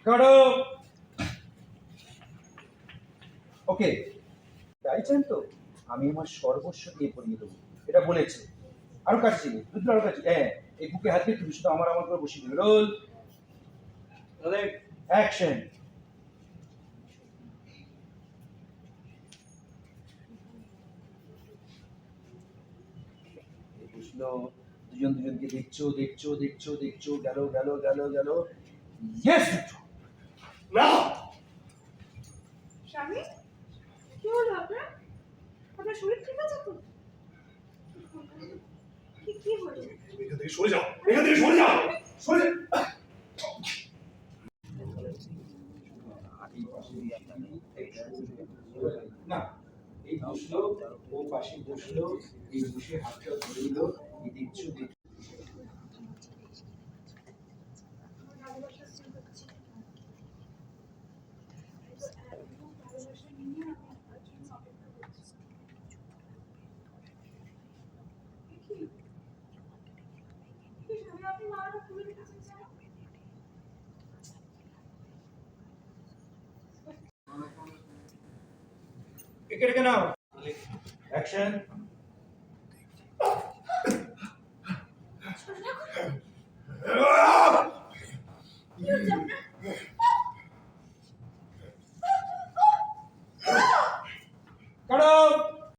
করো। ওকে, চাইছেন তো আমি আমার সর্বস্ব দিয়ে পড়িয়ে দেবো, এটা বলেছে। আরো কাছে ছিল, রুদ্র আরো কাছে। হ্যাঁ, এই বুকে হাত দিয়ে তুমি শুধু আমার আমার করে বসিয়ে দেবে। Roll action. বুঝলো, দুজন দুজনকে দেখছো দেখছো দেখছো দেখছো, গেল গেল গেল গেল। ইয়েস না স্বামী, কি হলো আপনার? আপনার শরীর ঠিক আছে তো? কি কি হলো? এখান থেকে সরে যাও, এখান থেকে সরে যাও, সরে যাও। না, এই বসলো, ও পাশে বসলো, এই বসে হাতটা ধরে দিল, এই দেখছো দেখছো। একে নাও। অ্যাকশন।